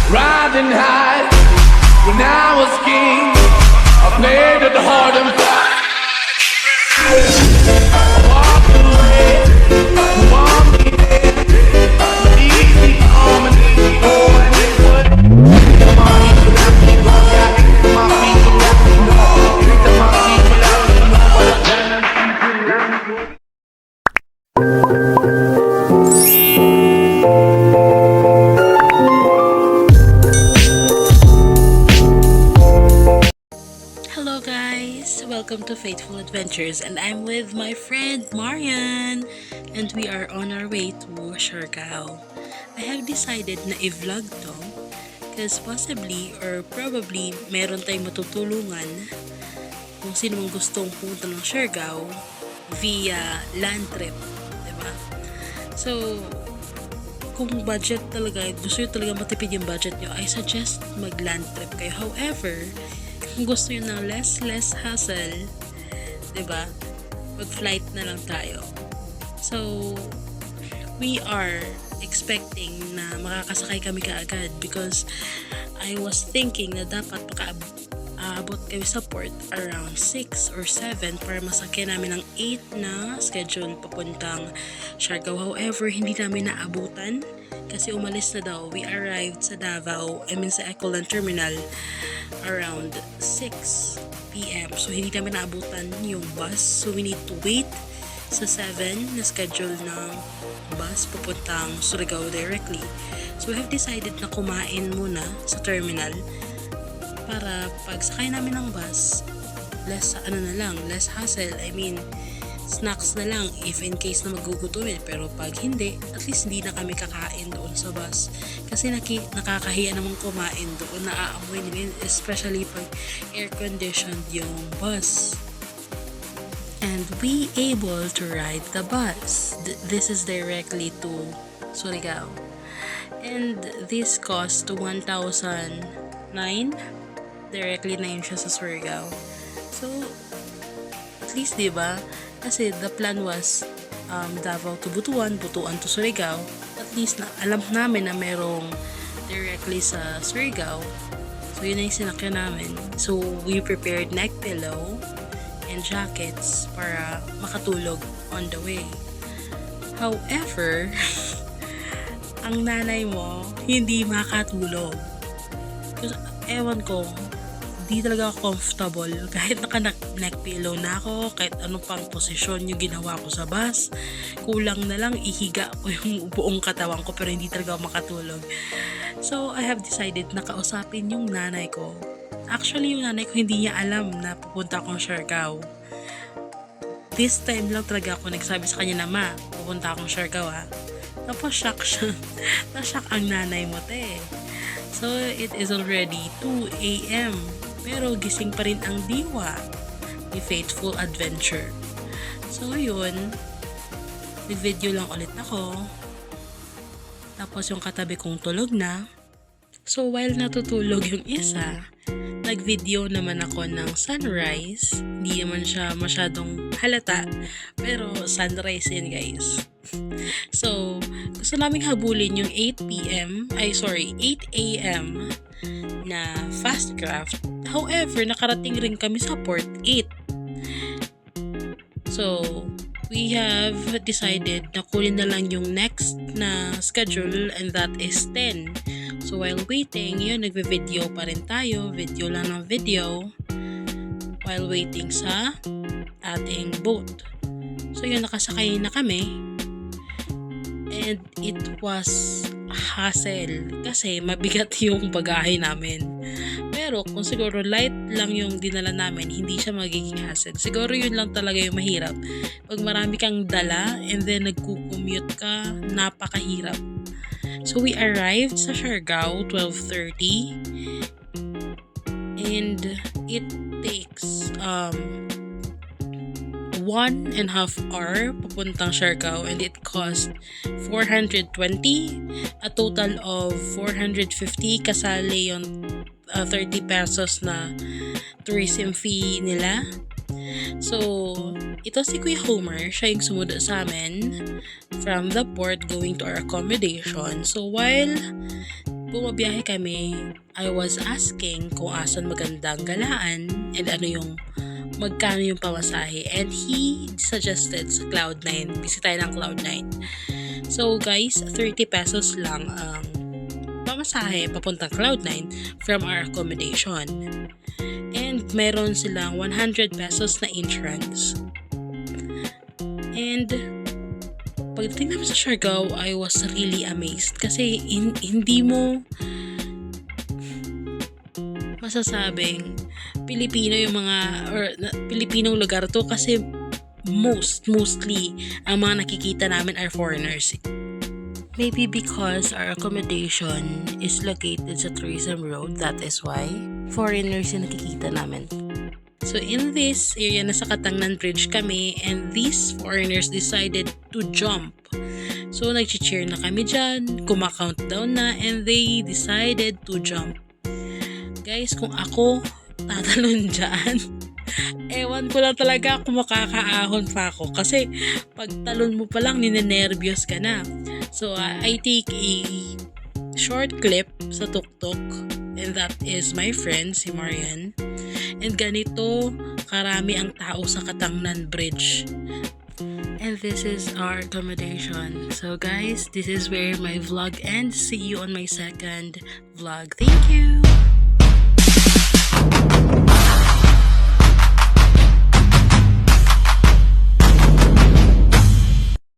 riding high. When I was king, I played it hard and fast. I walked away, you want me there. Easy on me, oh, and it would. Come on, you got me, got me. My feet, you got me, no. Every time I see you, let me know what I've done. Hello guys! Welcome to Faithful Adventures and I'm with my friend Marian and we are on our way to Siargao. I have decided na i-vlog to because possibly or probably meron tayong matutulungan kung sino mang gustong pumunta ng Siargao via land trip, diba? So, kung budget talaga, gusto nyo talaga matipid yung budget nyo, I suggest mag-land trip kayo. However, kung gusto nyo ng less hassle, diba? Mag-flight na lang tayo. So, we are expecting na makakasakay kami kaagad because I was thinking na dapat makaabot kami sa port around 6 or 7 para masakyan namin ng 8 na schedule papuntang Siargao. However, hindi namin naabutan kasi umalis na daw. We arrived sa Davao, sa Ecoland Terminal around 6 p.m. So, hindi namin naabutan yung bus. So, we need to wait sa 7 na schedule ng bus papuntang Surigao directly. So, we have decided na kumain muna sa terminal para pag sakay namin ng bus, less hassle. Snacks na lang if in case na magugutumin. Pero pag hindi, at least hindi na kami kakain doon sa bus. Kasi nakakahiya namang kumain doon, naaamoy nila, especially pag air-conditioned yung bus. And we able to ride the bus. This is directly to Surigao. And this cost 1,009. Directly na yun siya sa Surigao. So, at least, diba? Kasi the plan was Davao to Butuan to Surigao. At least na alam namin na merong directly sa Surigao. So yun na yung sinakyan namin. So we prepared neck pillow and jackets para makatulog on the way. However, ang nanay mo hindi makatulog. Kasi ewan ko, di talaga ako comfortable kahit naka-neck pillow na ako, kahit anong pang posisyon yung ginawa ko sa bus, kulang na lang ihiga ko yung buong katawan ko pero hindi talaga ako makatulog. So I have decided na kausapin yung nanay ko. Actually yung nanay ko hindi niya alam na pupunta akong Siargao. This time lang talaga ako nagsabi sa kanya na, ma, pupunta akong Siargao ha. Tapos shock siya. Na-shock ang nanay mo te. So it is already 2 a.m. pero gising pa rin ang diwa ni Faithful Adventure. So yun, nag-video lang ulit ako. Tapos yung katabi kong tulog na. So while natutulog yung isa, nag-video naman ako ng sunrise. Hindi naman siya masyadong halata, pero sunrise yun guys. So, gusto naming habulin yung 8 a.m. na fast craft. However, nakarating rin kami sa port 8. So, we have decided na kunin na lang yung next na schedule and that is 10. So, while waiting, yun, nagbe-video pa rin tayo. Video lang ng video while waiting sa ating boat. So, yun, nakasakay na kami. And it was hassle kasi mabigat yung bagahe namin. Pero kung siguro light lang yung dinala namin, hindi siya magiging hassle. Siguro yun lang talaga yung mahirap. Pag marami kang dala and then nagko-commute ka, napakahirap. So we arrived sa Siargao 12:30 and it takes 1.5 hour papuntang Siargao and it cost 420, a total of 450 kasali yung 30 pesos na tourism fee nila. So, ito si Kuya Homer, siya yung sumundo sa amin from the port going to our accommodation. So, while bumabiyahe kami, I was asking kung asan magandang galaan and magkano yung pamasahe. And he suggested sa Cloud9. Visit tayo ng Cloud9. So guys, 30 pesos lang ang pamasahe papuntang Cloud9 from our accommodation. And meron silang 100 pesos na entrance. And pagdating namin sa Siargao, I was really amazed kasi hindi mo masasabing Pilipino yung Pilipinong lugar to kasi mostly ang mga nakikita namin are foreigners. Maybe because our accommodation is located sa Tourism Road, that is why foreigners yung nakikita namin. So in this area, nasa Katangnan Bridge kami, and these foreigners decided to jump. So nag-cheer na kami dyan, kuma-countdown na, and they decided to jump. Guys, kung ako tatalon dyan, ewan ko lang talaga kung makakaahon pa ako. Kasi pag talon mo pa lang, ninenervyos ka na. So I take a short clip sa tuktok, and that is my friend, si Marian. And ganito karami ang tao sa Katangnan Bridge. And this is our accommodation. So guys, this is where my vlog ends. See you on my second vlog. Thank you!